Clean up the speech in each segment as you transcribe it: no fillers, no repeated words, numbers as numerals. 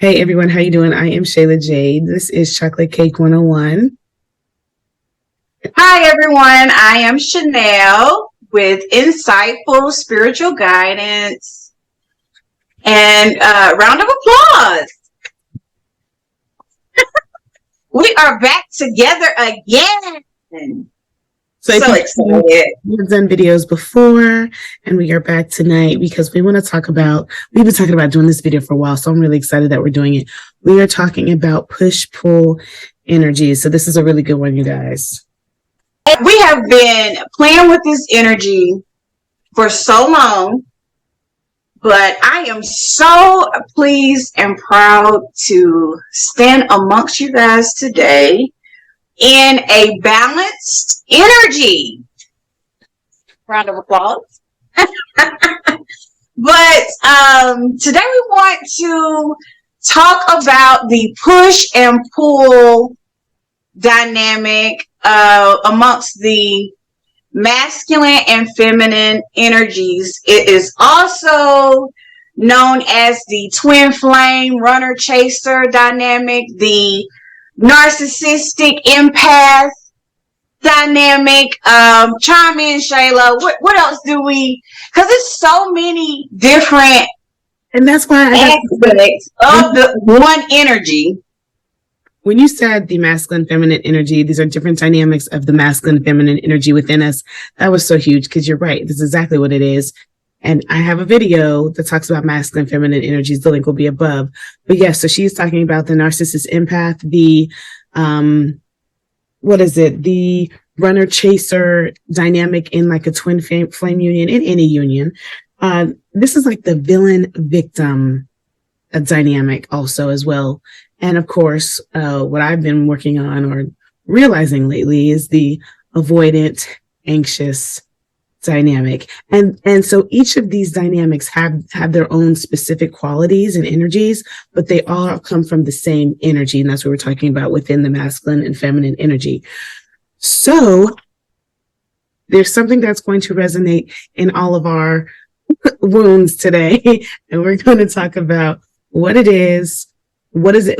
Hey everyone, how you doing? I am Shayla Jade. This is Chocolate Cake 101. Hi everyone, I am Chanel with Insightful Spiritual Guidance. And round of applause. We are back together again. So excited. We've done videos before and we are back tonight because we want to talk about, we've been talking about doing this video for a while, so I'm really excited that we're doing it. We are talking about push-pull energy. So this is a really good one, you guys. We have been playing with this energy for so long, but I am so pleased and proud to stand amongst you guys today in a balanced energy. Round of applause. But today we want to talk about the push and pull dynamic amongst the masculine and feminine energies. It is also known as the twin flame runner chaser dynamic, the narcissistic empath dynamic. Chime in, Shayla. What else do we? Because it's so many different, and that's why aspects of the one energy. When you said the masculine feminine energy, these are different dynamics of the masculine feminine energy within us. That was so huge because you're right. This is exactly what it is. And I have a video that talks about masculine feminine energies. The link will be above. But yes, so she's talking about the narcissist empath, the the runner chaser dynamic in like a twin flame union, in any union. This is like the villain victim dynamic also as well. And of course, what I've been working on or realizing lately is the avoidant anxious dynamic. And so each of these dynamics have their own specific qualities and energies, but they all come from the same energy. And that's what we're talking about within the masculine and feminine energy. So there's something that's going to resonate in all of our wounds today. And we're going to talk about what it is. What is it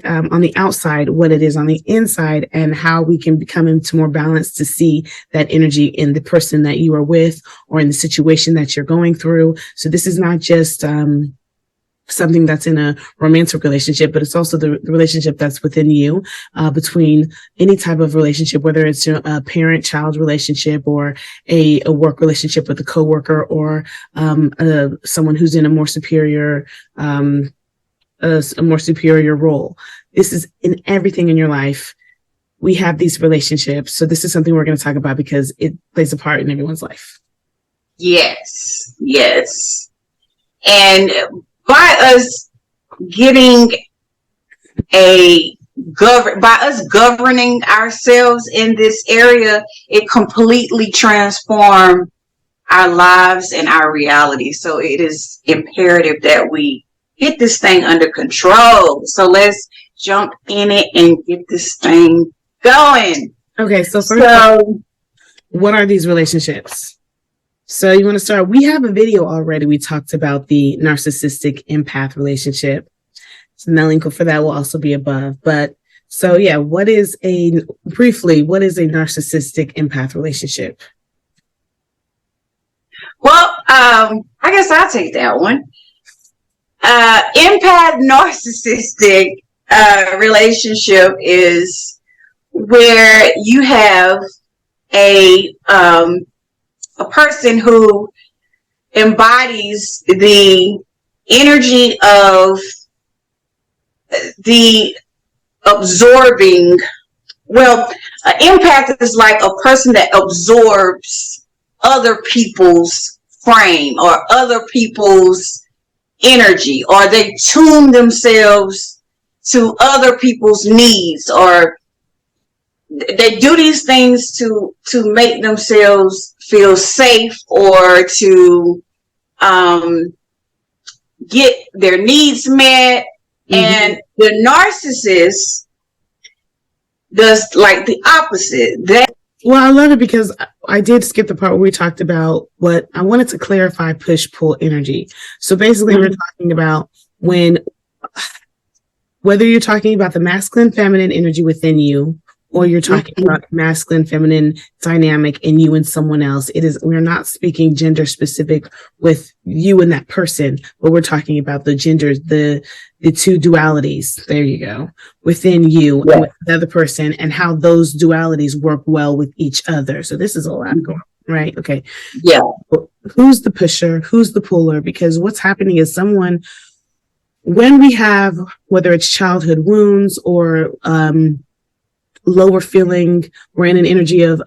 on the outside, what it is on the inside, and how we can become into more balance to see that energy in the person that you are with or in the situation that you're going through. So this is not just something that's in a romantic relationship, but it's also the relationship that's within you, between any type of relationship, whether it's a parent-child relationship or a work relationship with a coworker or someone who's in a more superior role. This is in everything in your life. We have these relationships. So this is something we're going to talk about because it plays a part in everyone's life. Yes. And by us governing ourselves in this area, it completely transforms our lives and our reality. So it is imperative that we get this thing under control. So let's jump in it and get this thing going. Okay, so what are these relationships? So you want to start? We have a video already. We talked about the narcissistic empath relationship. So the link for that will also be above. But so yeah, what is a narcissistic empath relationship? Well, I guess I'll take that one. Empath narcissistic relationship is where you have a person who embodies the energy of the absorbing. Well, an empath is like a person that absorbs other people's frame or other people's energy, or they tune themselves to other people's needs, or they do these things to make themselves feel safe or to get their needs met. Mm-hmm. And the narcissist does like the opposite. Well, I love it because I did skip the part where we talked about what I wanted to clarify push-pull energy. So basically, we're talking about when whether you're talking about the masculine, feminine energy within you, or you're talking about masculine, feminine dynamic in you and someone else. We're not speaking gender specific with you and that person, but we're talking about the genders, the two dualities. There you go. Within you and with the other person, and how those dualities work well with each other. So this is a lot going on, right? Okay. Yeah. Who's the pusher? Who's the puller? Because what's happening is when we have, whether it's childhood wounds or, lower feeling, we're in an energy of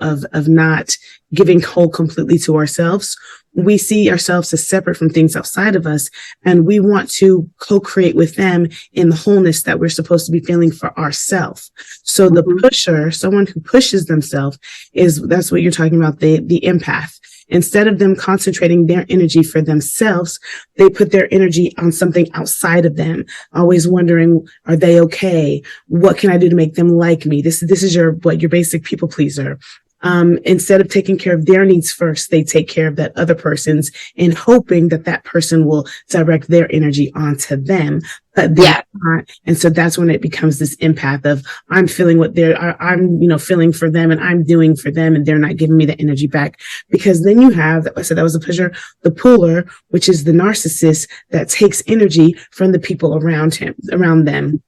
not giving whole completely to ourselves. We see ourselves as separate from things outside of us, and we want to co-create with them in the wholeness that we're supposed to be feeling for ourselves. So the pusher, someone who pushes themselves, that's what you're talking about, the empath. Instead of them concentrating their energy for themselves, they put their energy on something outside of them, always wondering, are they okay? What can I do to make them like me? This is your basic people pleaser. Instead of taking care of their needs first, they take care of that other person's in hoping that person will direct their energy onto them. But they're not. And so that's when it becomes this empath of I'm feeling what I'm feeling for them and I'm doing for them, and they're not giving me the energy back. Because then you have, I said that was a pusher, the puller, which is the narcissist that takes energy from the people around them.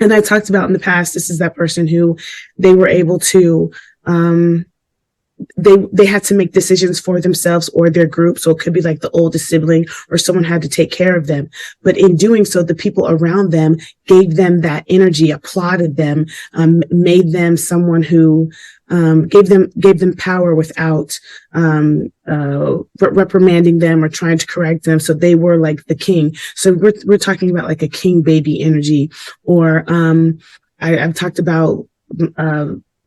And I talked about in the past, this is that person who they were able to, they had to make decisions for themselves or their group. So it could be like the oldest sibling or someone had to take care of them. But in doing so, the people around them gave them that energy, applauded them, made them someone who gave them power without reprimanding them or trying to correct them. So they were like the king. So we're talking about like a king baby energy. Or I've talked about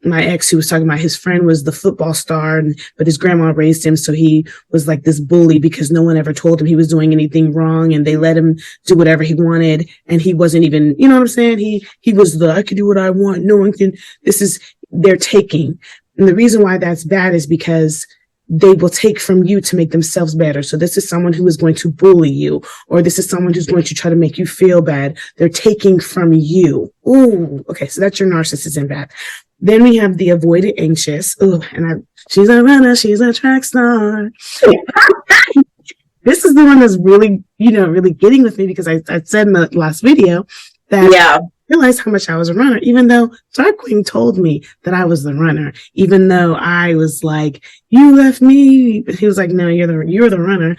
my ex, who was talking about his friend was the football star, but his grandma raised him. So he was like this bully because no one ever told him he was doing anything wrong, and they let him do whatever he wanted. And he wasn't even, you know what I'm saying? He was I could do what I want. No one can, they're taking. And the reason why that's bad is because they will take from you to make themselves better. So this is someone who is going to bully you, or this is someone who's going to try to make you feel bad. They're taking from you. Ooh, okay. So that's your narcissist empath. Then we have the avoidant anxious. Ooh, she's a runner. She's a track star. This is the one that's really, really getting with me, because I said in the last video that I realized how much I was a runner, even though Darkwing told me that I was the runner, even though I was like, you left me. He was like, no, you're the runner.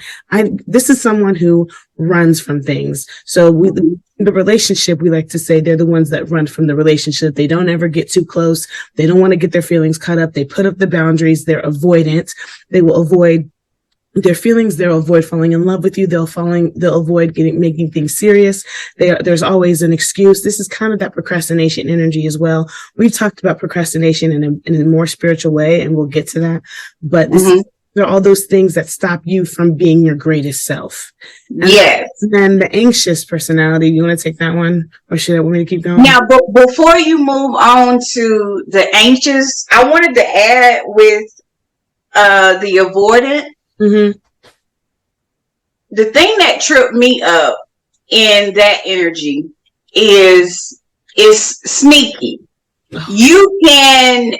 This is someone who runs from things. So the relationship, we like to say they're the ones that run from the relationship. They don't ever get too close. They don't want to get their feelings cut up. They put up the boundaries. They're avoidant. They will avoid their feelings. They'll avoid falling in love with you. They'll avoid making things serious. There's always an excuse. This is kind of that procrastination energy as well. We've talked about procrastination in a more spiritual way, and we'll get to that. But there are all those things that stop you from being your greatest self. And then the anxious personality. You want to take that one, or should I want me to keep going? Now, before you move on to the anxious, I wanted to add with the avoidant. Mm-hmm. The thing that tripped me up in that energy is sneaky. You can,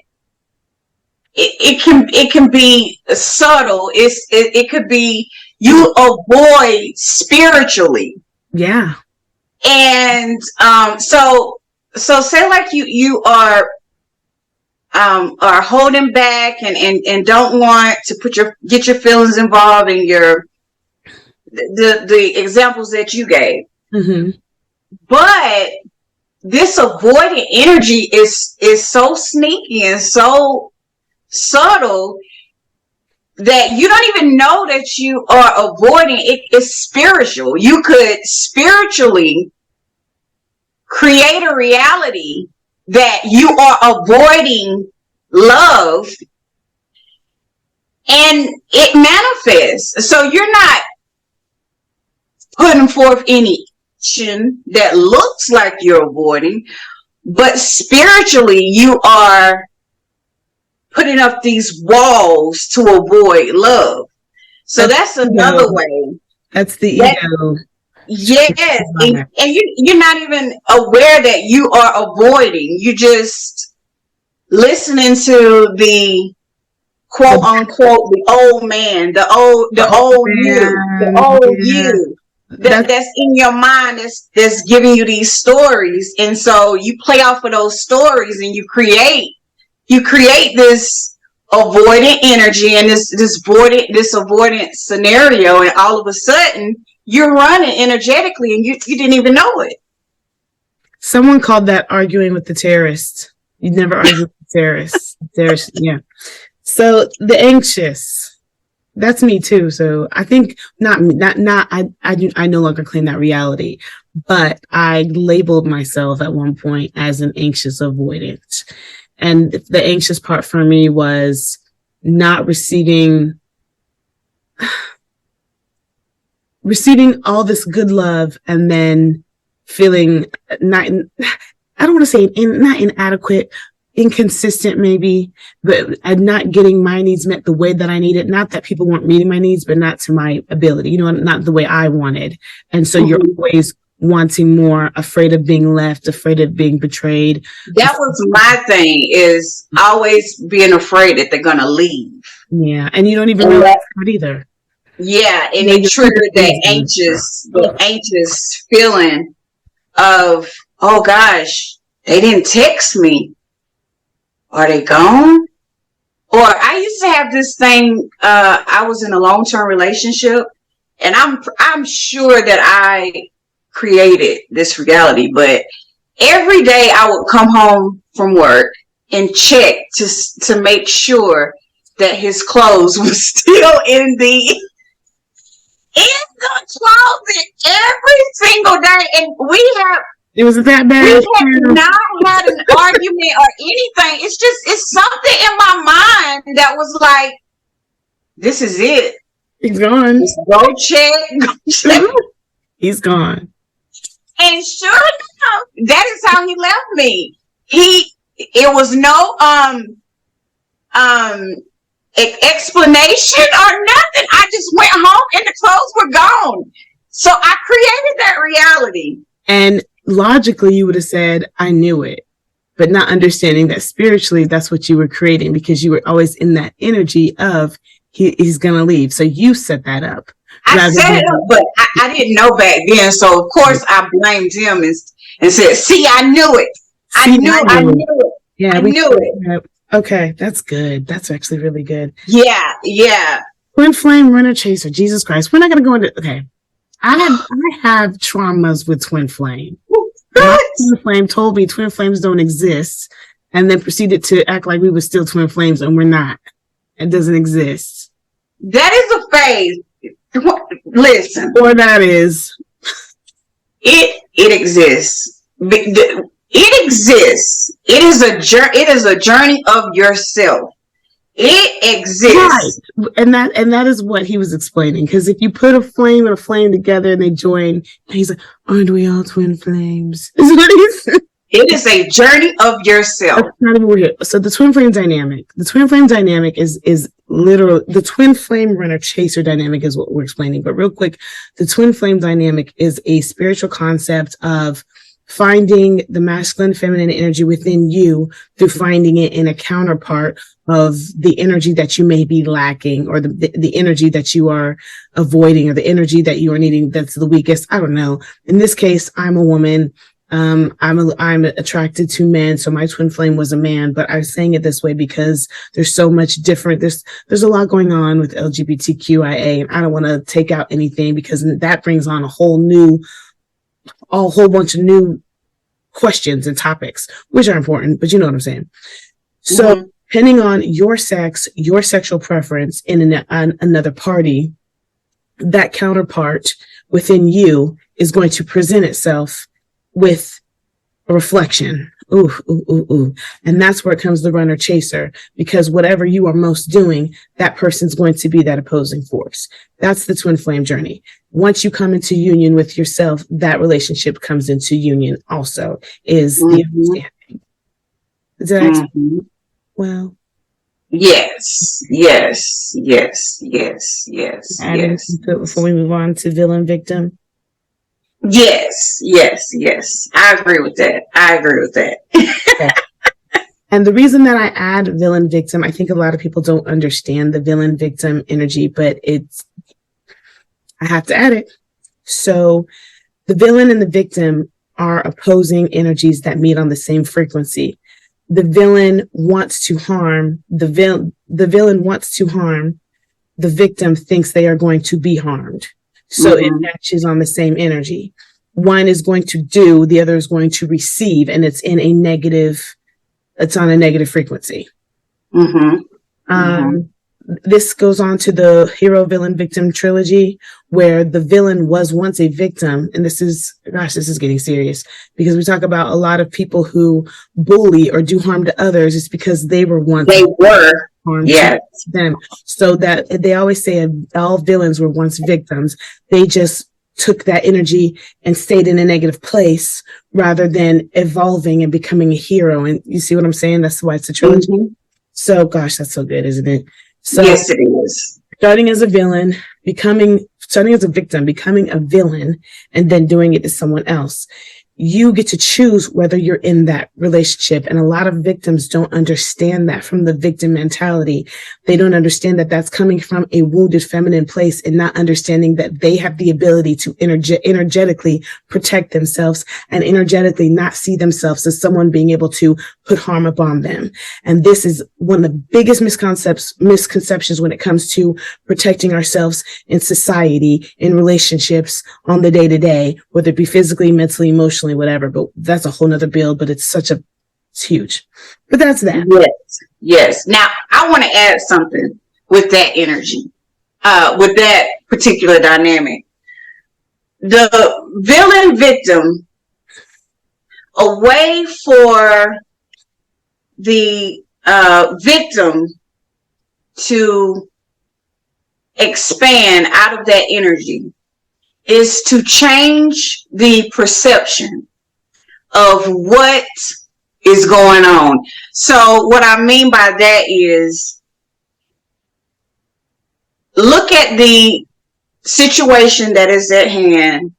it can be subtle. It could be you avoid spiritually. Yeah. And so say like you are holding back and don't want to get your feelings involved in the examples that you gave. Mm-hmm. But this avoidant energy is so sneaky and so subtle that you don't even know that you are avoiding it. It's spiritual. You could spiritually create a reality that you are avoiding love, and it manifests. So you're not putting forth any action that looks like you're avoiding, but spiritually you are putting up these walls to avoid love. So that's another way. That's the ego. Yes, and you're not even aware that you are avoiding. You just listening to the quote unquote the old man, the old you, the Man, old yeah. you that's in your mind that's giving you these stories, and so you play off of those stories and you create this avoidant energy and this avoidant scenario, and all of a sudden you're running energetically and you didn't even know it. Someone called that arguing with the terrorist. You never argue with the terrorists. Yeah. So the anxious, that's me too. So I think I no longer claim that reality, but I labeled myself at one point as an anxious avoidant. And the anxious part for me was not receiving all this good love and then feeling not, I don't want to say not inadequate, inconsistent maybe, but not getting my needs met the way that I needed. Not that people weren't meeting my needs, but not to my ability, not the way I wanted. And so you're always wanting more, afraid of being left, afraid of being betrayed. That was my thing, is always being afraid that they're going to leave. Yeah. And you don't even know that either. Yeah. And it triggered that anxious feeling of, oh gosh, they didn't text me. Are they gone? Or I used to have this thing, I was in a long-term relationship, and I'm sure that I created this reality, but every day I would come home from work and check to make sure that his clothes were still in the closet every single day. And it wasn't that bad. We have not had an argument or anything. It's something in my mind that was like, this is it. He's gone. Just go check. He's gone. And sure enough, that is how he left me. It was no explanation or nothing. I just went home and the clothes were gone. So I created that reality. And logically, you would have said, I knew it, but not understanding that spiritually, that's what you were creating, because you were always in that energy of he's going to leave. So you set that up. I set it up, but I didn't know back then. So of course I blamed him and said, see, I knew it. I knew it. Yeah, I knew it. Okay, that's good. That's actually really good. Yeah, yeah. Twin flame runner chaser. Jesus Christ. We're not going to go into, okay. I have traumas with twin flame. Twin flame told me twin flames don't exist, and then proceeded to act like we were still twin flames, and we're not. It doesn't exist. That is a phase. Listen. Or that is. It exists. It exists. It is a journey of yourself. It exists. Right. And that is what he was explaining. Because if you put a flame and a flame together and they join, and he's like, aren't we all twin flames? Is what he said. It is a journey of yourself. That's not even weird. So the twin flame dynamic. The twin flame dynamic is literally the twin flame runner chaser dynamic is what we're explaining. But real quick, the twin flame dynamic is a spiritual concept of finding the masculine feminine energy within you through finding it in a counterpart of the energy that you may be lacking, or the energy that you are avoiding, or the energy that you are needing that's the weakest. I don't know. In this case, I'm a woman. I'm attracted to men, so my twin flame was a man, but I was saying it this way because there's so much different. There's a lot going on with LGBTQIA, and I don't want to take out anything because that brings on a whole bunch of new questions and topics, which are important, but you know what I'm saying. So depending on your sex, your sexual preference in another party, that counterpart within you is going to present itself with a reflection. Ooh. And that's where it comes the runner chaser, because whatever you are most doing, that person's going to be that opposing force. That's the twin flame journey. Once you come into union with yourself, that relationship comes into union also, is the understanding. Did I explain? Well. Yes. Before we move on to villain victim. Yes, yes, yes. I agree with that. I agree with that. Okay. And the reason that I add villain victim, I think a lot of people don't understand the villain victim energy, but I have to add it. So the villain and the victim are opposing energies that meet on the same frequency. The villain wants to harm, the villain wants to harm, the victim thinks they are going to be harmed. So it matches on the same energy. One is going to do, the other is going to receive, and it's on a negative frequency. This goes on to the hero, villain, victim trilogy, where the villain was once a victim. And this is getting serious, because we talk about a lot of people who bully or do harm to others. It's because they were harmed to them. So that they always say all villains were once victims. They just took that energy and stayed in a negative place rather than evolving and becoming a hero. And you see what I'm saying? That's why it's a trilogy. So, gosh, that's so good, isn't it? So, yes, it is. Starting as a villain, starting as a victim, becoming a villain, and then doing it to someone else. You get to choose whether you're in that relationship. And a lot of victims don't understand that from the victim mentality. They don't understand that that's coming from a wounded feminine place, and not understanding that they have the ability to energetically protect themselves and energetically not see themselves as someone being able to put harm upon them. And this is one of the biggest misconceptions when it comes to protecting ourselves in society, in relationships, on the day to day, whether it be physically, mentally, emotionally, whatever. But that's a whole nother build, but it's huge. But that's that. Yes. Now I want to add something with that energy, with that particular dynamic. The villain victim, a way for the victim to expand out of that energy is to change the perception of what is going on. So what I mean by that is, look at the situation that is at hand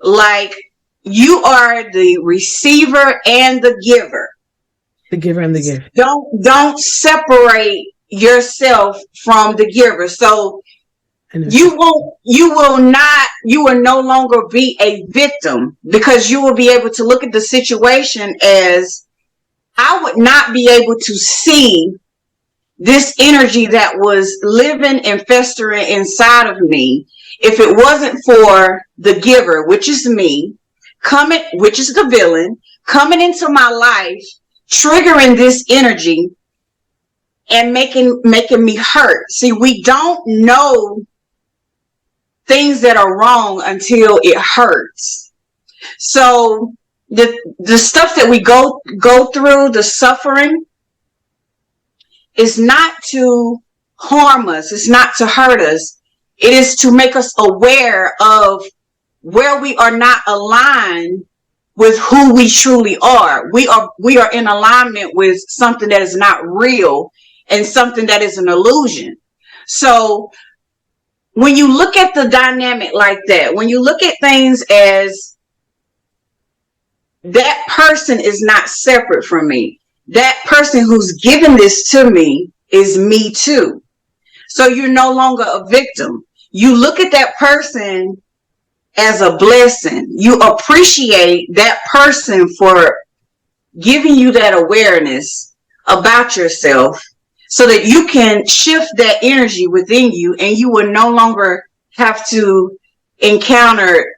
like you are the receiver and the giver. The giver and the gift. Don't separate yourself from the giver. So you will no longer be a victim, because you will be able to look at the situation as, I would not be able to see this energy that was living and festering inside of me if it wasn't for the giver, which is me, which is the villain, coming into my life, triggering this energy and making me hurt. See, we don't know things that are wrong until it hurts. So the stuff that we go through, the suffering, is not to harm us. It's not to hurt us. It is to make us aware of where we are not aligned with who we truly are. We are in alignment with something that is not real and something that is an illusion. So when you look at the dynamic like that, when you look at things as, that person is not separate from me, that person who's given this to me is me too. So you're no longer a victim. You look at that person as a blessing. You appreciate that person for giving you that awareness about yourself, so that you can shift that energy within you, and you will no longer have to encounter,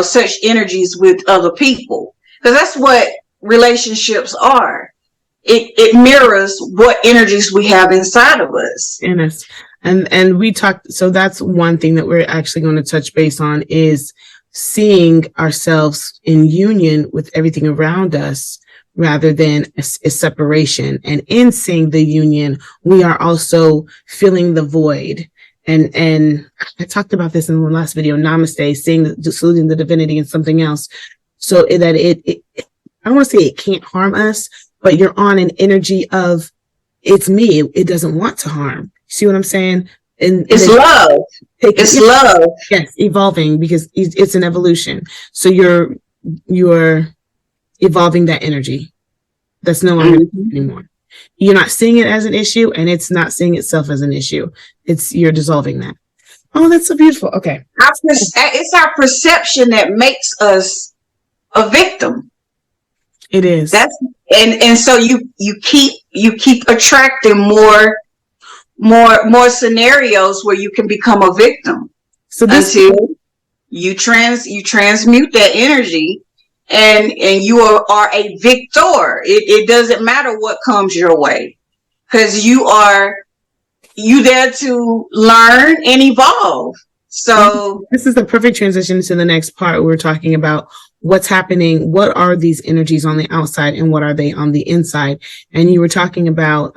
such energies with other people. Because that's what relationships are. It mirrors what energies we have inside of us. And we talked, so that's one thing that we're actually going to touch base on, is seeing ourselves in union with everything around us, rather than a separation. And in seeing the union, we are also filling the void. And I talked about this in the last video, namaste, saluting the divinity and something else. So that I don't want to say it can't harm us, but you're on an energy of, it's me. It doesn't want to harm. See what I'm saying? And it's love. It's love. Yes, evolving, because it's an evolution. So you're evolving that energy that's no longer anymore. You're not seeing it as an issue, and it's not seeing itself as an issue. You're dissolving that. Oh, that's so beautiful. Okay. It's our perception that makes us a victim. It is. And so you keep attracting more scenarios where you can become a victim. So until you transmute that energy, and you are a victor. It doesn't matter what comes your way, because you there to learn and evolve. So this is the perfect transition to the next part. We're talking about what's happening. What are these energies on the outside, and what are they on the inside? And you were talking about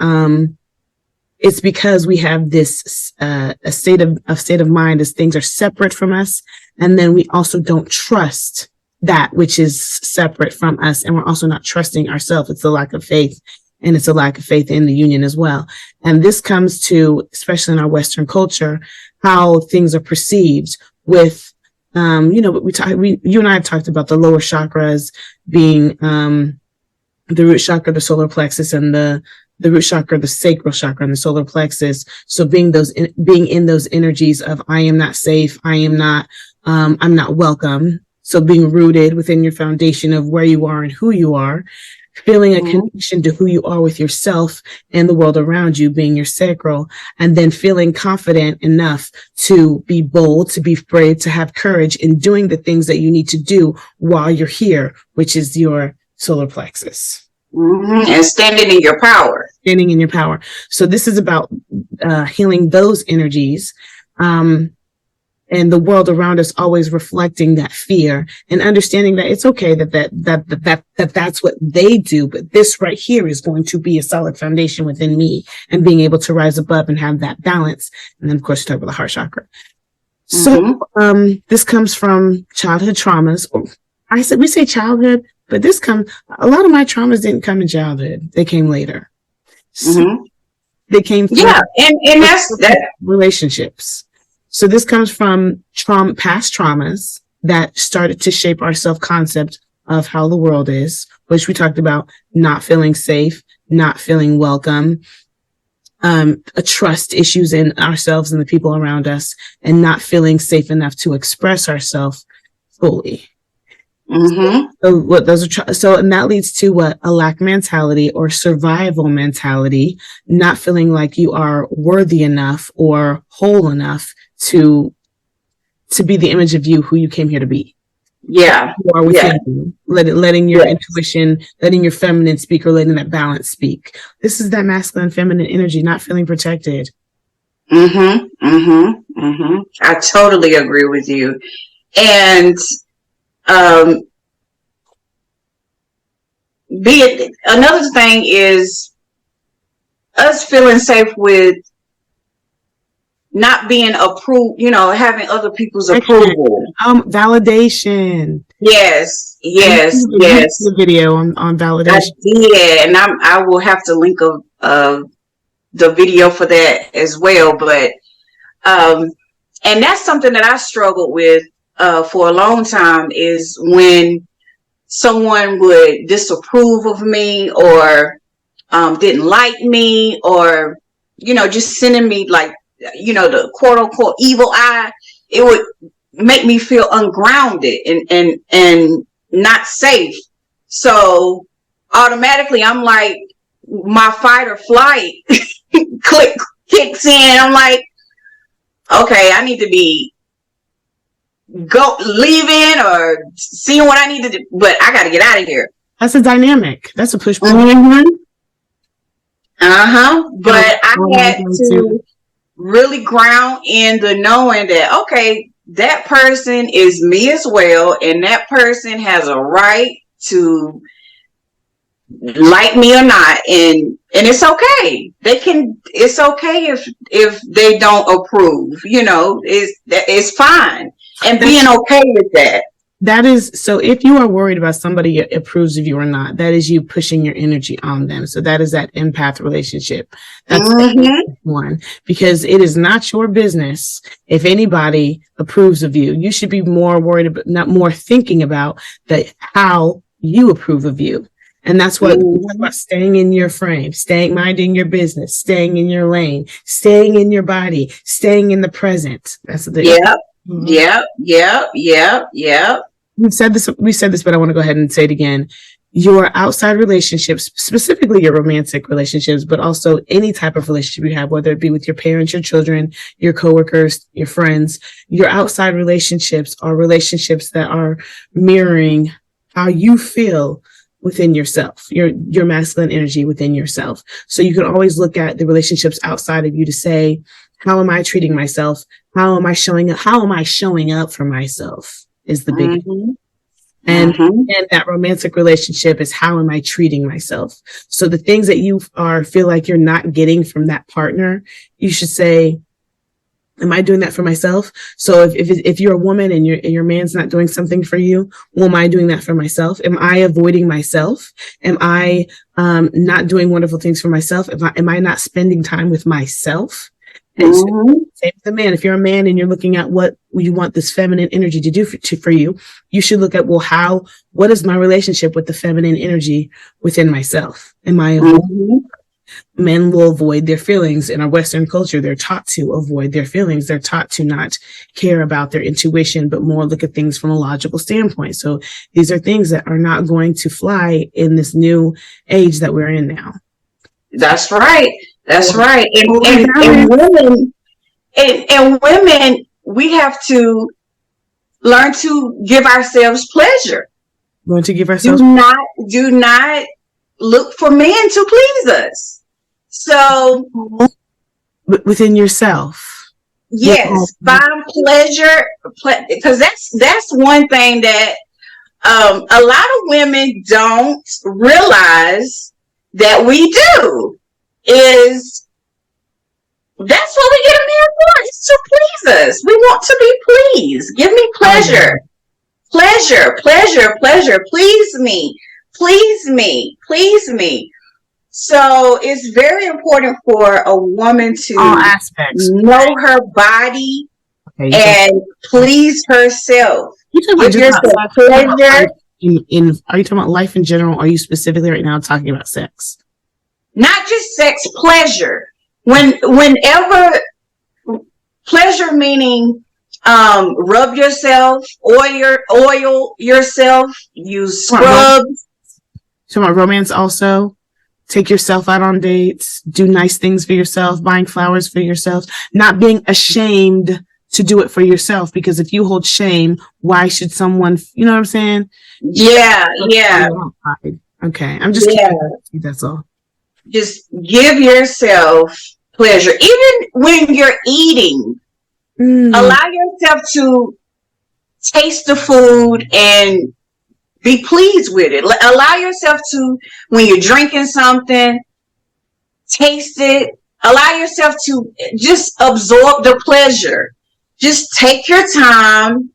it's because we have this a state of mind as things are separate from us, and then we also don't trust that which is separate from us, and we're also not trusting ourselves. It's a lack of faith, and it's a lack of faith in the union as well. And this comes to, especially in our Western culture, how things are perceived with, you and I have talked about the lower chakras being the root chakra, the solar plexus, and the root chakra, the sacral chakra, and the solar plexus. So being in those energies of I am not safe, I'm not welcome. So being rooted within your foundation of where you are and who you are, feeling a connection to who you are with yourself and the world around you, being your sacral, and then feeling confident enough to be bold, to be brave, to have courage in doing the things that you need to do while you're here, which is your solar plexus. And standing in your power. Standing in your power. So this is about healing those energies. And the world around us always reflecting that fear, and understanding that it's okay that's what they do, but this right here is going to be a solid foundation within me, and being able to rise above and have that balance. And then of course, talk about the heart chakra. So this comes from childhood traumas. We say childhood, but a lot of my traumas didn't come in childhood. They came later. So they came from and that's relationships. So this comes from past traumas that started to shape our self-concept of how the world is, which we talked about, not feeling safe, not feeling welcome, trust issues in ourselves and the people around us, and not feeling safe enough to express ourselves fully. So what those are, and that leads to a lack mentality or survival mentality, not feeling like you are worthy enough or whole enough to be the image of you who you came here to be. Yeah. You are within you. Letting your intuition, letting your feminine speak, or letting that balance speak. This is that masculine feminine energy, not feeling protected. I totally agree with you. And another thing is us feeling safe with not being approved, having other people's approval. Validation. Yes. The video on validation. I did, and I will have to link the video for that as well. But and that's something that I struggled with for a long time, is when someone would disapprove of me, or didn't like me, or just sending me the quote unquote evil eye. It would make me feel ungrounded and not safe. So automatically I'm like, my fight or flight kicks in. I'm like, okay, I need to be leaving or seeing what I need to do, but I got to get out of here. That's a dynamic. That's a push. But I had to really ground in the knowing that, okay, that person is me as well, and that person has a right to like me or not, and it's okay. It's okay if they don't approve. It's fine, and being okay with that. That is, so if you are worried about somebody approves of you or not, that is you pushing your energy on them. So that is that empath relationship. That's one, because it is not your business if anybody approves of you. You should be more worried about, not more thinking about that, how you approve of you. And that's what about staying in your frame, minding your business, staying in your lane, staying in your body, staying in the present. That's the Yep. Yep. We said this, but I want to go ahead and say it again. Your outside relationships, specifically your romantic relationships, but also any type of relationship you have, whether it be with your parents, your children, your coworkers, your friends, your outside relationships are relationships that are mirroring how you feel within yourself, your masculine energy within yourself. So you can always look at the relationships outside of you to say, how am I treating myself? How am I showing up? How am I showing up for myself is the big and that romantic relationship is, how am I treating myself? So the things that you feel like you're not getting from that partner, you should say, am I doing that for myself? So if you're a woman and your man's not doing something for you, well, am I doing that for myself? Am I avoiding myself? Am I not doing wonderful things for myself? Am I not spending time with myself? And so, same with the man. If you're a man and you're looking at what you want this feminine energy to do for you, you should look at, well, what is my relationship with the feminine energy within myself? Am I avoiding? Men will avoid their feelings. In our Western culture, they're taught to avoid their feelings. They're taught to not care about their intuition, but more look at things from a logical standpoint. So these are things that are not going to fly in this new age that we're in now. That's right. That's right. And women, we have to learn to give ourselves pleasure. Learn to give ourselves. Do not look for men to please us. So within yourself. Yes, find pleasure, because that's one thing that a lot of women don't realize that we do. Is that's what we get a man for, is to please us. We want to be pleased. Give me pleasure. Pleasure. Please me. So it's very important for a woman to all aspects know her body and please herself. Give yourself pleasure. Are you talking about life in general? Or are you specifically right now talking about sex? Not just sex, pleasure. Whenever pleasure, meaning rub yourself, oil yourself, use scrubs. So about romance also. Take yourself out on dates, do nice things for yourself, buying flowers for yourself, not being ashamed to do it for yourself, because if you hold shame, why should someone, you know what I'm saying? Yeah. Okay. I'm just kidding. That's all. Just give yourself pleasure. Even when you're eating, allow yourself to taste the food and be pleased with it. Allow yourself to, when you're drinking something, taste it. Allow yourself to just absorb the pleasure. Just take your time.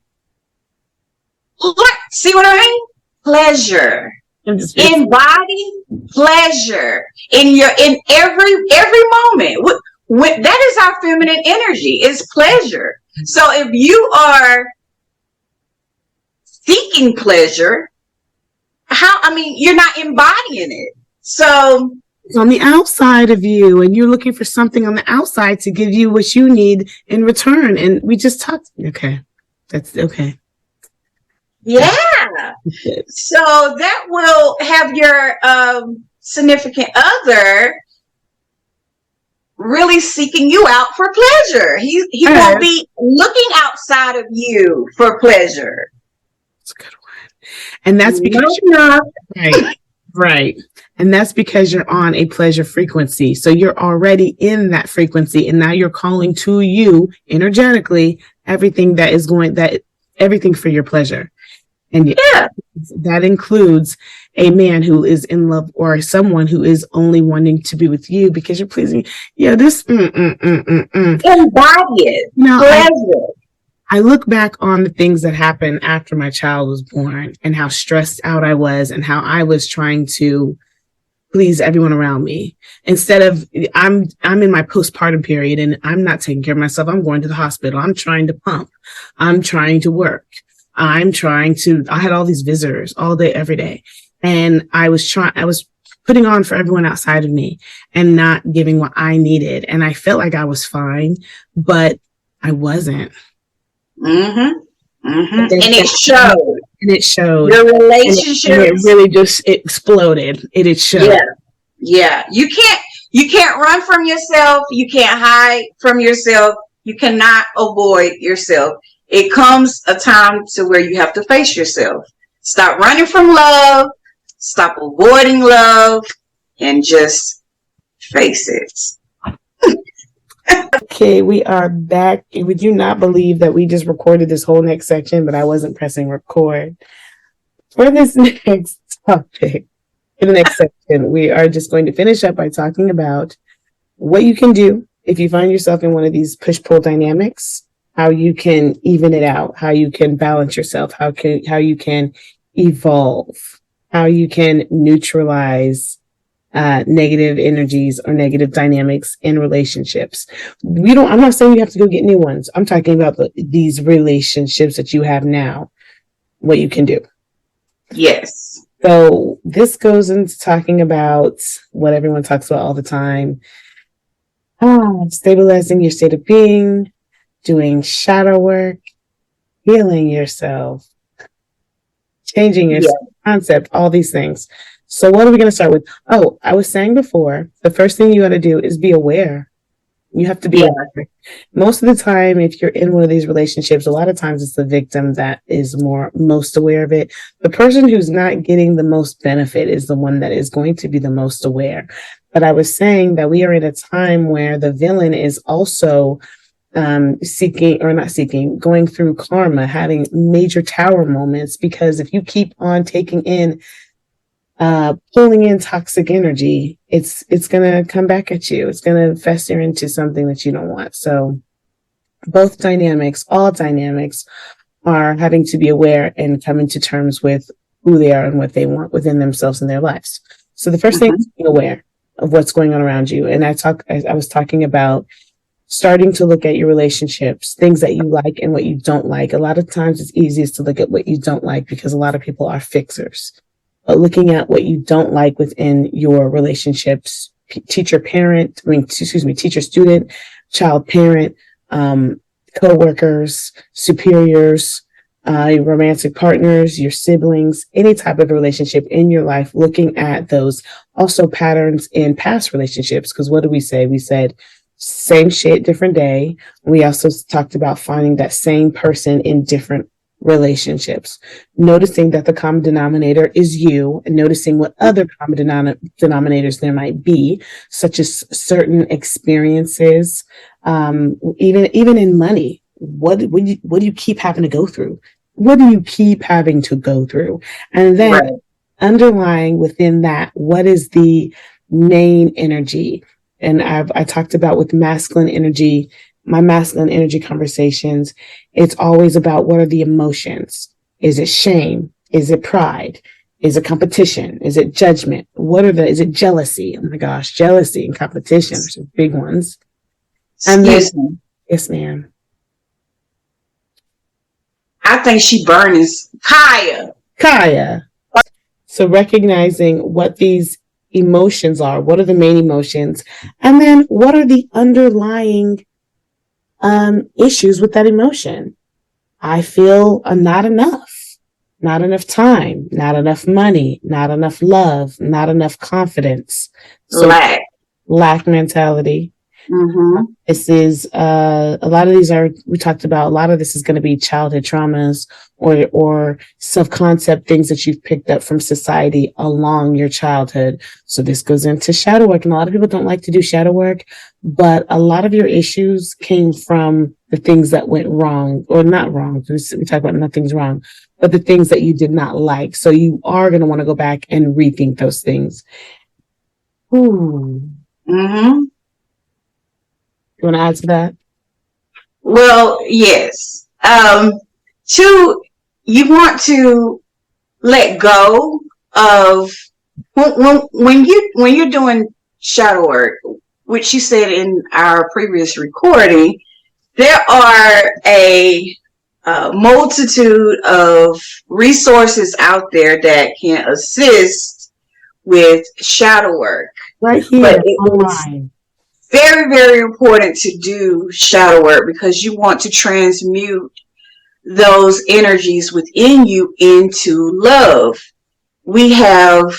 See what I mean? Pleasure. In body, pleasure. In every moment. That is our feminine energy. It's pleasure. So if you are seeking pleasure, you're not embodying it. So it's on the outside of you, and you're looking for something on the outside to give you what you need in return. And we just talked. Okay. That's okay. Yeah. So that will have your significant other really seeking you out for pleasure. He won't be looking outside of you for pleasure. That's a good one. And that's because right. And that's because you're on a pleasure frequency. So you're already in that frequency, and now you're calling to you energetically everything everything for your pleasure. And that includes a man who is in love, or someone who is only wanting to be with you because you're pleasing. Yeah, this embody it. Pleasure. I look back on the things that happened after my child was born and how stressed out I was and how I was trying to please everyone around me. Instead of I'm in my postpartum period and I'm not taking care of myself. I'm going to the hospital. I'm trying to pump. I'm trying to work. I had all these visitors all day, every day. And I was putting on for everyone outside of me and not giving what I needed. And I felt like I was fine, but I wasn't. Mm-hmm. Mm-hmm. And it showed. And it showed. Your relationships. And it really just exploded. It showed. Yeah. Yeah. You can't run from yourself. You can't hide from yourself. You cannot avoid yourself. It comes a time to where you have to face yourself. Stop running from love. Stop avoiding love, and just face it. Okay, we are back. Would you not believe that we just recorded this whole next section, but I wasn't pressing record? For this next topic, in the next section, we are just going to finish up by talking about what you can do if you find yourself in one of these push-pull dynamics, how you can even it out, how you can balance yourself, how you can evolve, how you can neutralize negative energies or negative dynamics in relationships. I'm not saying you have to go get new ones. I'm talking about these relationships that you have now, what you can do. Yes. So this goes into talking about what everyone talks about all the time. Stabilizing your state of being, doing shadow work, healing yourself, changing your concept, all these things. So what are we going to start with? Oh, I was saying before, the first thing you got to do is be aware. You have to be aware. Most of the time, if you're in one of these relationships, a lot of times it's the victim that is most aware of it. The person who's not getting the most benefit is the one that is going to be the most aware. But I was saying that we are in a time where the villain is also going through karma, having major tower moments, because if you keep on taking in pulling in toxic energy, it's going to come back at you. It's going to fester into something that you don't want. So all dynamics are having to be aware and coming to terms with who they are and what they want within themselves and their lives. So the first thing is being aware of what's going on around you. And I was talking about starting to look at your relationships, things that you like and what you don't like. A lot of times it's easiest to look at what you don't like because a lot of people are fixers. But looking at what you don't like within your relationships, teacher-student, child-parent, co-workers, superiors, romantic partners, your siblings, any type of relationship in your life, looking at those also patterns in past relationships. Because what did we say? We said same shit, different day. We also talked about finding that same person in different relationships, noticing that the common denominator is you, and noticing what other common denominators there might be, such as certain experiences, even in money. What do you keep having to go through? What do you keep having to go through? And then underlying within that, what is the main energy? And I talked about with masculine energy, my masculine energy conversations, it's always about what are the emotions? Is it shame? Is it pride? Is it competition? Is it judgment? Is it jealousy? Oh my gosh, jealousy and competition are some big ones. And yes, ma'am. I think she burns Kaya. So recognizing what these emotions are, what are the main emotions, and then what are the underlying issues with that emotion. I feel not enough time, not enough money, not enough love, not enough confidence. So lack mentality. This is a lot of these we talked about, a lot of this is going to be childhood traumas or self-concept things that you've picked up from society along your childhood. So this goes into shadow work, and a lot of people don't like to do shadow work, but a lot of your issues came from the things that went wrong, or not wrong. We talk about nothing's wrong, but the things that you did not like. So you are going to want to go back and rethink those things. You want to add to that? Well, yes. Two, you want to let go of when you're doing shadow work, which you said in our previous recording. There are a multitude of resources out there that can assist with shadow work, Right but here it is online. very, very important to do shadow work because you want to transmute those energies within you into love. We have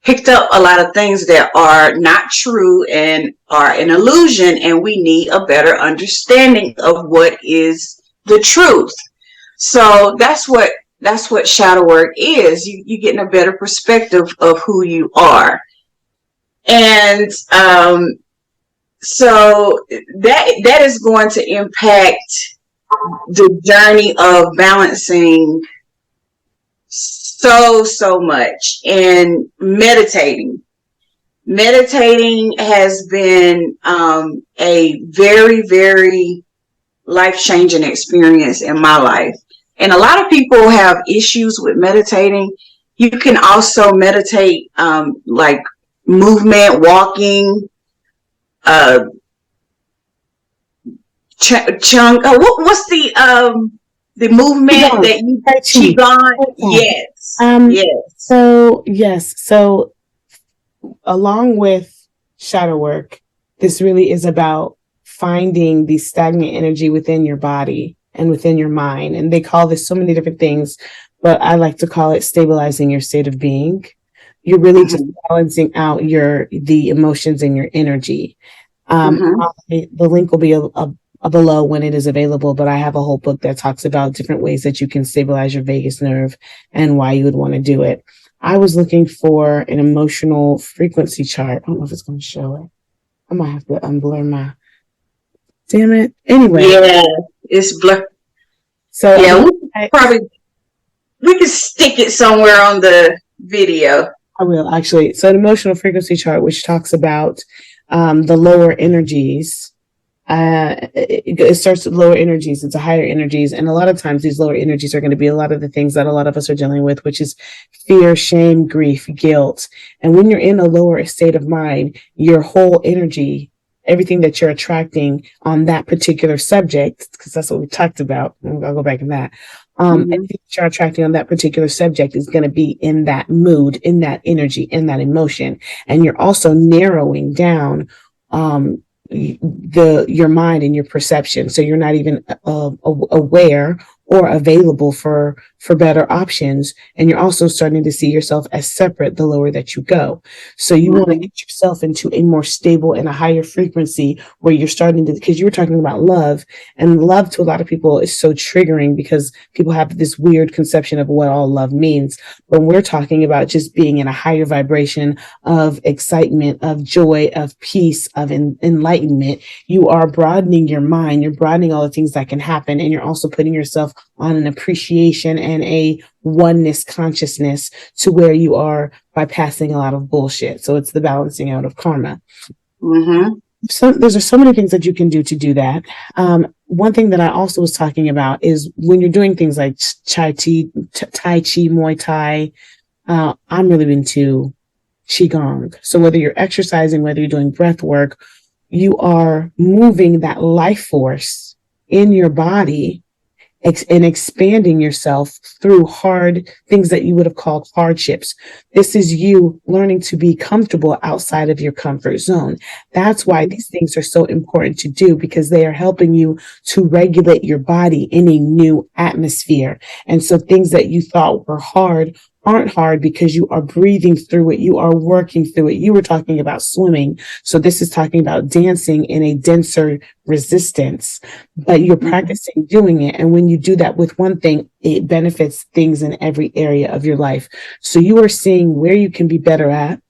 picked up a lot of things that are not true and are an illusion, and we need a better understanding of what is the truth. So that's what shadow work is. You getting a better perspective of who you are, and so that is going to impact the journey of balancing so much. And meditating has been a very, very life-changing experience in my life, and a lot of people have issues with meditating. You can also meditate like movement, walking, uh what's the movement Qigong. that you Tai Chi. qigong? Okay. Yes, yes. So yes, so along with shadow work, this really is about finding the stagnant energy within your body and within your mind. And they call this so many different things, but I like to call it stabilizing your state of being. You're really just Mhm, balancing out the emotions and your energy. mhm, The link will be below when it is available, but I have a whole book that talks about different ways that you can stabilize your vagus nerve and why you would want to do it. I was looking for an emotional frequency chart. I don't know if it's going to show it. I might have to unblur my. Damn it. Anyway, yeah, it's blur. so Yeah, I, probably we could stick it somewhere on the video. I will actually. So, an emotional frequency chart, which talks about the lower energies. It starts with lower energies into higher energies, and a lot of times these lower energies are going to be a lot of the things that a lot of us are dealing with, which is fear, shame, grief, guilt. And when you're in a lower state of mind, your whole energy, everything that you're attracting on that particular subject, because that's what we talked about, I'll go back to that. Mhm, Everything that you're attracting on that particular subject is going to be in that mood, in that energy, in that emotion. And you're also narrowing down your mind and your perception, so you're not even aware or available for better options, and you're also starting to see yourself as separate the lower that you go. So you want to mhm, get yourself into a more stable and a higher frequency where you're starting to, because you were talking about love, and love to a lot of people is so triggering because people have this weird conception of what all love means. When we're talking about just being in a higher vibration of excitement, of joy, of peace, of enlightenment, you are broadening your mind, you're broadening all the things that can happen, and you're also putting yourself on an appreciation and a oneness consciousness to where you are bypassing a lot of bullshit. So it's the balancing out of karma. mhm, So there's so many things that you can do to do that. One thing that I also was talking about is when you're doing things like Tai Chi, Muay Thai. I'm really into Qigong. So whether you're exercising, whether you're doing breath work, you are moving that life force in your body and expanding yourself through hard things that you would have called hardships. This is you learning to be comfortable outside of your comfort zone. That's why these things are so important to do, because they are helping you to regulate your body in a new atmosphere. And so things that you thought were hard aren't hard because you are breathing through it. You are working through it. You were talking about swimming. So this is talking about dancing in a denser resistance, but you're mhm, practicing doing it. And when you do that with one thing, it benefits things in every area of your life. So you are seeing where you can be better at.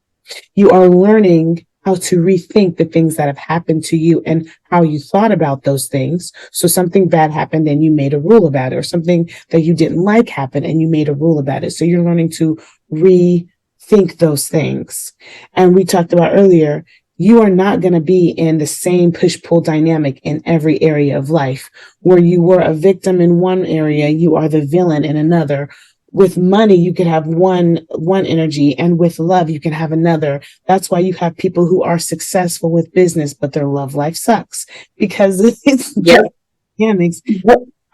You are learning how to rethink the things that have happened to you and how you thought about those things. So something bad happened and you made a rule about it, or something that you didn't like happened and you made a rule about it. So you're learning to rethink those things. And we talked about earlier, you are not going to be in the same push-pull dynamic in every area of life. Where you were a victim in one area, you are the villain in another. With money, you can have one energy, and with love, you can have another. That's why you have people who are successful with business, but their love life sucks, because it's just dynamics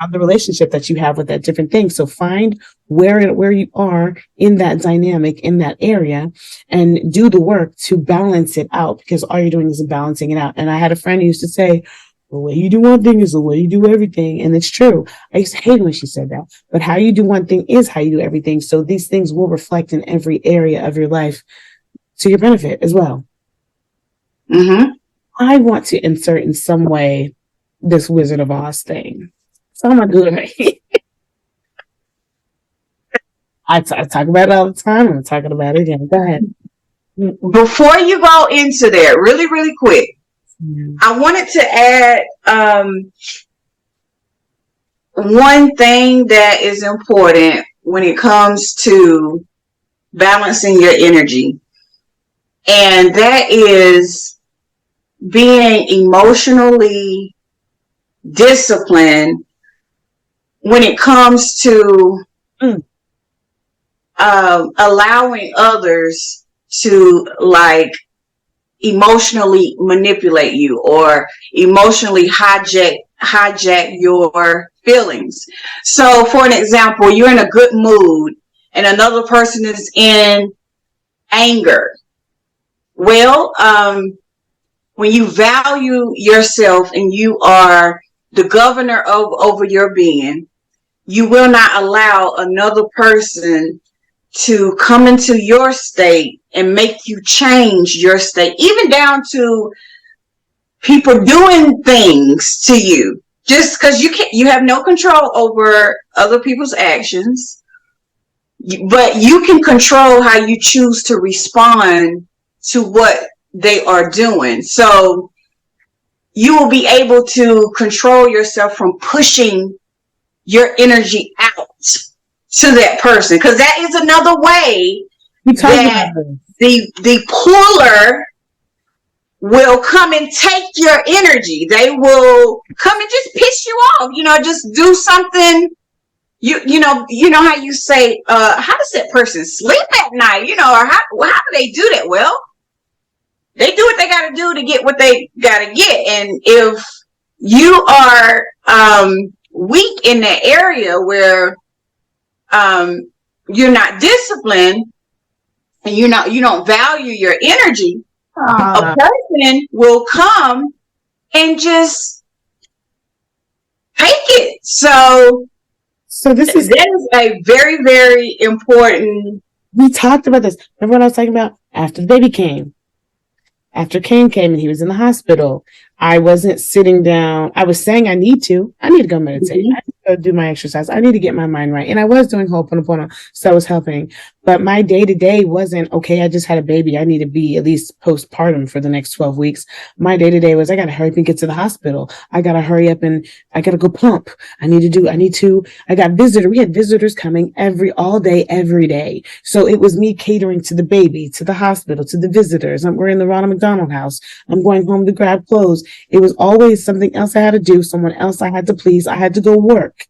of the relationship that you have with that different thing. So find where you are in that dynamic, in that area, and do the work to balance it out, because all you're doing is balancing it out. And I had a friend who used to say, the way you do one thing is the way you do everything. And it's true. I used to hate when she said that. But how you do one thing is how you do everything. So these things will reflect in every area of your life to your benefit as well. Mm-hmm. I want to insert in some way this Wizard of Oz thing. So I'm going to do it right. I talk about it all the time. I'm talking about it again. Go ahead. Before you go into there, really, really quick, I wanted to add one thing that is important when it comes to balancing your energy, and that is being emotionally disciplined when it comes to allowing others to like emotionally manipulate you or emotionally hijack your feelings. So for an example, you're in a good mood and another person is in anger. Well, when you value yourself and you are the governor over your being, you will not allow another person to come into your state and make you change your state, even down to people doing things to you, just because you have no control over other people's actions, but you can control how you choose to respond to what they are doing. So you will be able to control yourself from pushing your energy out to that person, because that is another way that the puller will come and take your energy. They will come and just piss you off, just do something. You know how you say, how does that person sleep at night, or how do they do that? Well, they do what they got to do to get what they got to get. And if you are weak in that area where you're not disciplined and you don't value your energy, a person will come and just take it. So that is a very, very important. We talked about this. Remember what I was talking about? After the baby came. After Kane came and he was in the hospital, I wasn't sitting down. I was saying I need to go meditate. I need to go do my exercise. I need to get my mind right. And I was doing Ho'oponopono, so that was helping. But my day-to-day wasn't, okay, I just had a baby. I need to be at least postpartum for the next 12 weeks. My day-to-day was, I got to hurry up and get to the hospital. I got to hurry up and I got to go pump. I got visitors. We had visitors coming all day, every day. So it was me catering to the baby, to the hospital, to the visitors. We're in the Ronald McDonald House. I'm going home to grab clothes. It was always something else I had to do, someone else I had to please. I had to go work.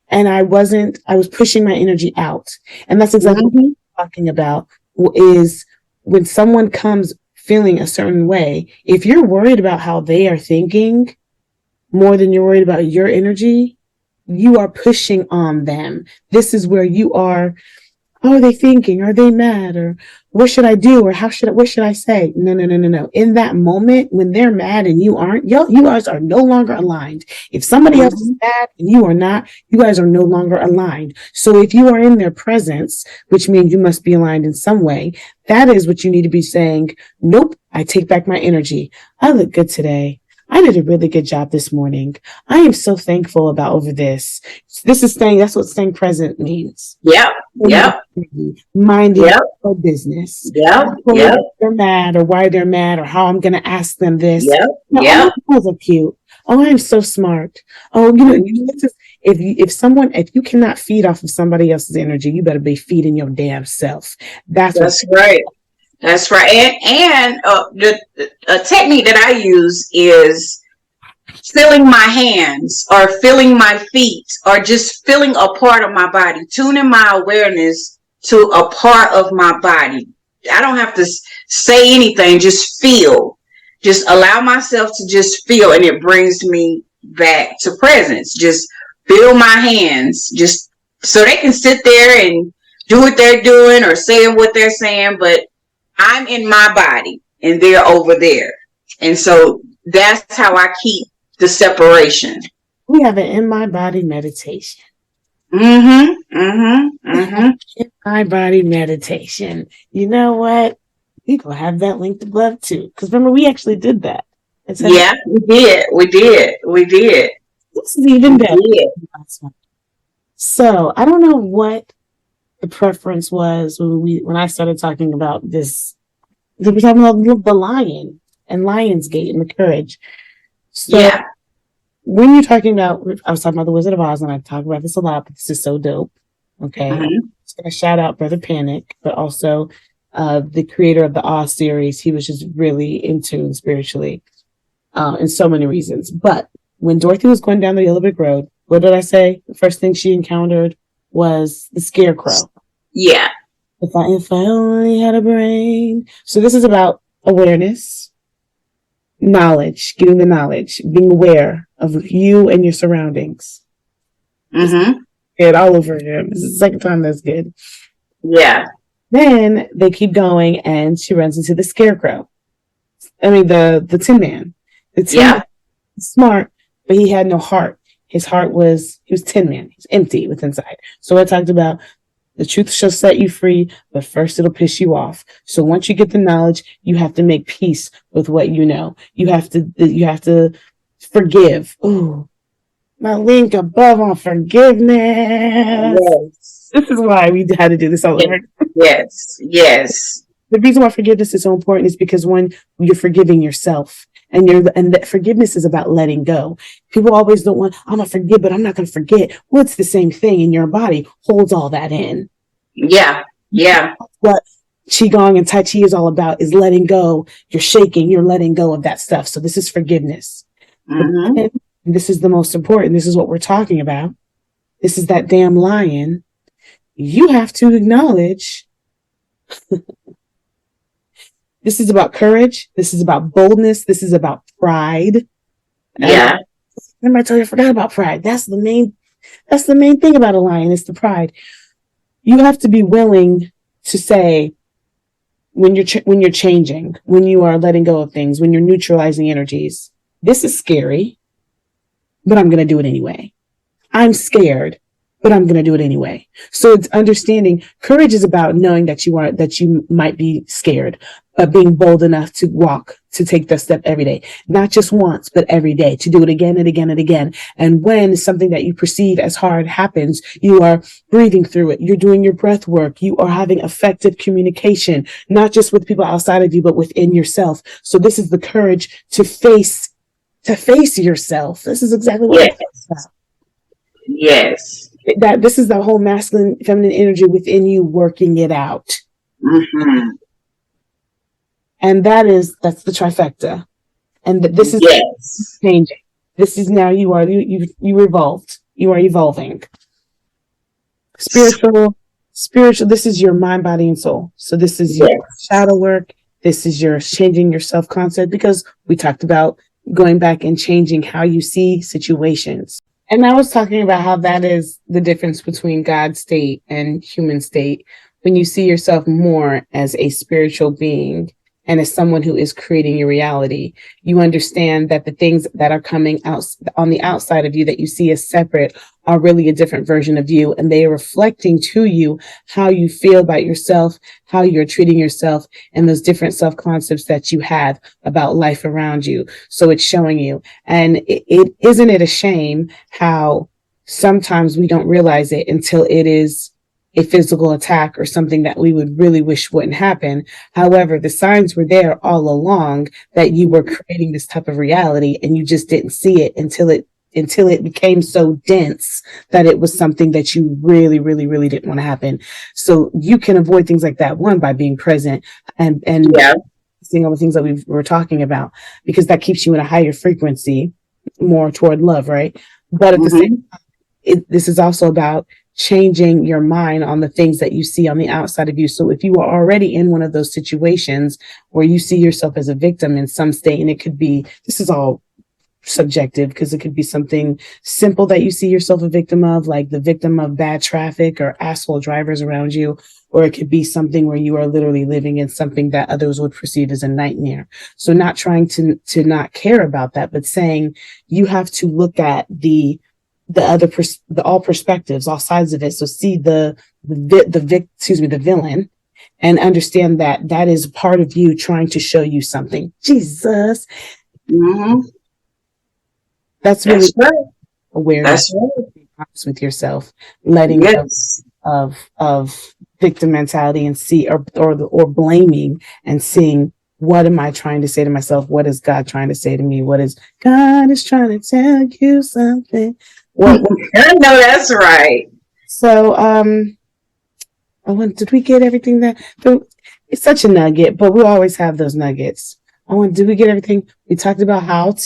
And I was pushing my energy out. And that's exactly what I'm talking about, is when someone comes feeling a certain way, if you're worried about how they are thinking more than you're worried about your energy, you are pushing on them. This is where you are. How are they thinking? Are they mad? Or what should I do? Or what should I say? No. In that moment, when they're mad and you aren't, you guys are no longer aligned. If somebody else is mad and you are not, you guys are no longer aligned. So if you are in their presence, which means you must be aligned in some way, that is what you need to be saying. Nope, I take back my energy. I look good today. I did a really good job this morning. I am so thankful about over this. That's what staying present means. Yep. Minding your business. Yep. They're mad or why they're mad or how I'm going to ask them this. Yep. Oh, those are cute. Oh, I'm so smart. Oh, if you cannot feed off of somebody else's energy, you better be feeding your damn self. That's right. That's right. And the technique that I use is feeling my hands or feeling my feet or just feeling a part of my body, tuning my awareness to a part of my body. I don't have to say anything, just feel. Just allow myself to just feel, and it brings me back to presence. Just feel my hands, just so they can sit there and do what they're doing or saying what they're saying, but I'm in my body and they're over there. And so that's how I keep the separation. We have an in my body meditation. Mm-hmm. Mm-hmm. Mm-hmm. In my body meditation. You know what? We gonna have that linked above too. Because remember, we actually did that. Yeah, we did. We did. We did. This is even We better. did. So I don't know what the preference was when I started talking about this. We were talking about the lion and Lionsgate and the courage. So Yeah. when you're talking about, I was talking about the Wizard of Oz, and I talk about this a lot, but this is so dope. Okay, Mm-hmm. just gonna shout out Brother Panic, but also the creator of the Oz series. He was just really in tune spiritually, in so many reasons. But when Dorothy was going down the Yellow Brick Road, what did I say? The first thing she encountered was the scarecrow. Yeah. If I only had a brain. So this is about awareness, knowledge, getting the knowledge, being aware of you and your surroundings. Mm-hmm. Good all over again. This is the second time that's good. Yeah. Then they keep going, and she runs into the scarecrow. I mean, the Tin Man. The Tin Man was smart, but he had no heart. His heart was, he was Tin Man. He's empty with inside. So I talked about the truth shall set you free, but first it'll piss you off. So once you get the knowledge, you have to make peace with what you know. You have to forgive. Ooh, my link above on forgiveness. Yes. This is why we had to do this all over. Yes. Yes. The reason why forgiveness is so important is because when you're forgiving yourself, and that forgiveness is about letting go. People always don't want, I'm gonna forgive, but I'm not gonna forget. Well, it's the same thing, and your body holds all that in. Yeah. Yeah. What Qigong and Tai Chi is all about is letting go. You're shaking, you're letting go of that stuff. So this is forgiveness. Mm-hmm. And this is the most important. This is what we're talking about. This is that damn lion. You have to acknowledge this is about courage. This is about boldness. This is about pride. Yeah. Remember I told you I forgot about pride. That's the main thing about a lion is the pride. You have to be willing to say when you're changing, when you are letting go of things, when you're neutralizing energies. This is scary, but I'm going to do it anyway. I'm scared, but I'm going to do it anyway. So it's understanding courage is about knowing that you might be scared, but being bold enough to take that step every day, not just once, but every day, to do it again and again and again. And when something that you perceive as hard happens, you are breathing through it. You're doing your breath work. You are having effective communication, not just with people outside of you, but within yourself. So this is the courage to face yourself. This is exactly what I'm talking about. Yes. That this is the whole masculine, feminine energy within you working it out. Mm-hmm. And that's the trifecta. And this is changing. This is now you evolved. You are evolving. Spiritual. This is your mind, body, and soul. So this is your shadow work. This is your changing your self-concept, because we talked about going back and changing how you see situations. And I was talking about how that is the difference between God's state and human state. When you see yourself more as a spiritual being and as someone who is creating your reality, you understand that the things that are coming out on the outside of you that you see as separate are really a different version of you. And they are reflecting to you how you feel about yourself, how you're treating yourself, and those different self-concepts that you have about life around you. So it's showing you. And it isn't it a shame how sometimes we don't realize it until it is a physical attack or something that we would really wish wouldn't happen. However, the signs were there all along that you were creating this type of reality, and you just didn't see it until it until it became so dense that it was something that you really, really, really didn't want to happen. So you can avoid things like that, one, by being present and Yeah. seeing all the things that we were talking about, because that keeps you in a higher frequency, more toward love, right? But at the same time, this is also about changing your mind on the things that you see on the outside of you. So if you are already in one of those situations where you see yourself as a victim in some state, and it could be, this is all subjective, because it could be something simple that you see yourself a victim of, like the victim of bad traffic or asshole drivers around you, or it could be something where you are literally living in something that others would perceive as a nightmare. So not trying to not care about that, but saying you have to look at the all perspectives, all sides of it. So see the villain, and understand that that is part of you trying to show you something. Jesus. Mm-hmm. That's really right. awareness. That's right. With yourself, letting go of victim mentality, and see or blaming, and seeing, what am I trying to say to myself? What is God trying to say to me? What is God is trying to tell you something? I know that's right. So, did we get everything that? It's such a nugget, but we always have those nuggets. Did we get everything? We talked about what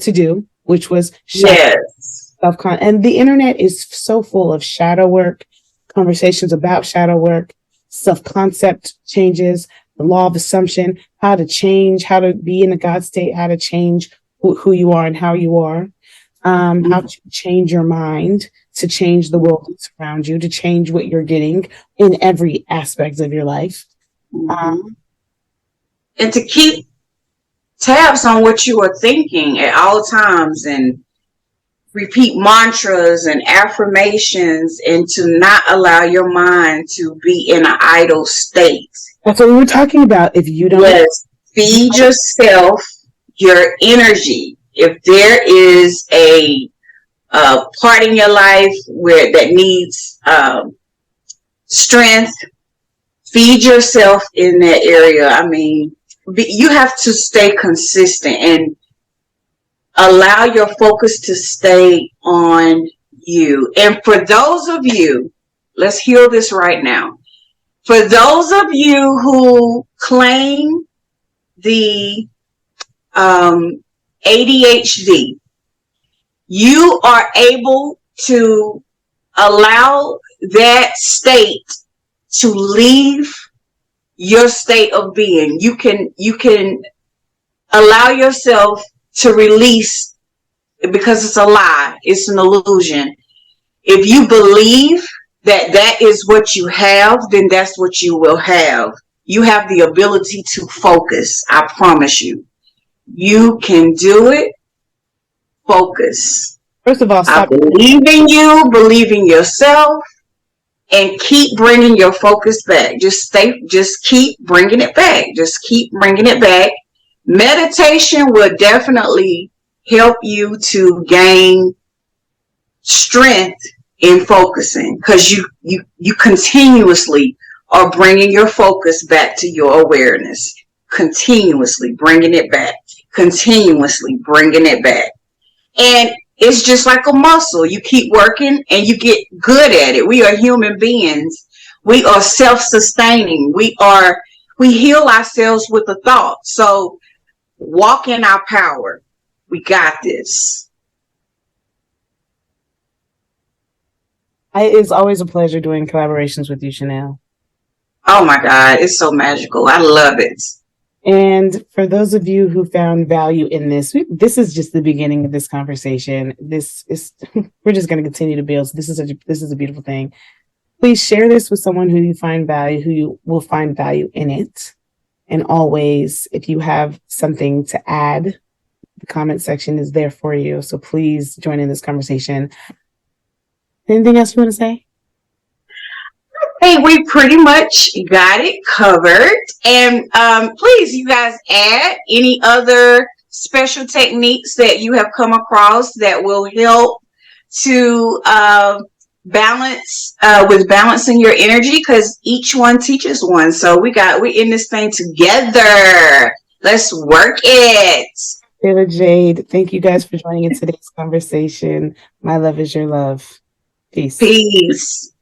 to do, which was and the internet is so full of shadow work, conversations about shadow work, self-concept changes, the law of assumption, how to change, how to be in a God state, how to change who you are and how you are, how to change your mind, to change the world that's around you, to change what you're getting in every aspect of your life. And to keep tabs on what you are thinking at all times, and repeat mantras and affirmations, and to not allow your mind to be in an idle state. That's what we were talking about. If you don't feed yourself your energy. If there is a part in your life that needs strength, feed yourself in that area. I mean, you have to stay consistent and allow your focus to stay on you. And for those of you, let's heal this right now. For those of you who claim the ADHD, you are able to allow that state to leave your state of being. You can allow yourself to release, because it's a lie, it's an illusion. If you believe that that is what you have, then that's what you will have. You have the ability to focus. I promise you. You can do it. Focus. First of all, I believe in you, believe in yourself, and keep bringing your focus back. Just keep bringing it back. Just keep bringing it back. Meditation will definitely help you to gain strength in focusing, because you continuously are bringing your focus back to your awareness. Continuously bringing it back. Continuously bringing it back. And it's just like a muscle. You keep working and you get good at it. We are human beings. We are self-sustaining. We heal ourselves with a thought. So walk in our power. We got this. It's always a pleasure doing collaborations with you, Chanel. Oh my God, it's so magical. I love it. And for those of you who found value in this is just the beginning of this conversation. We're just going to continue to build. So this is a beautiful thing. Please share this with someone who you find value, who you will find value in it. And always, if you have something to add, the comment section is there for you. So please join in this conversation. Anything else you want to say? Hey, we pretty much got it covered. And please, you guys, add any other special techniques that you have come across that will help to balance with balancing your energy, because each one teaches one. So we're in this thing together. Let's work it. Taylor Jade, thank you guys for joining in today's conversation. My love is your love. Peace. Peace.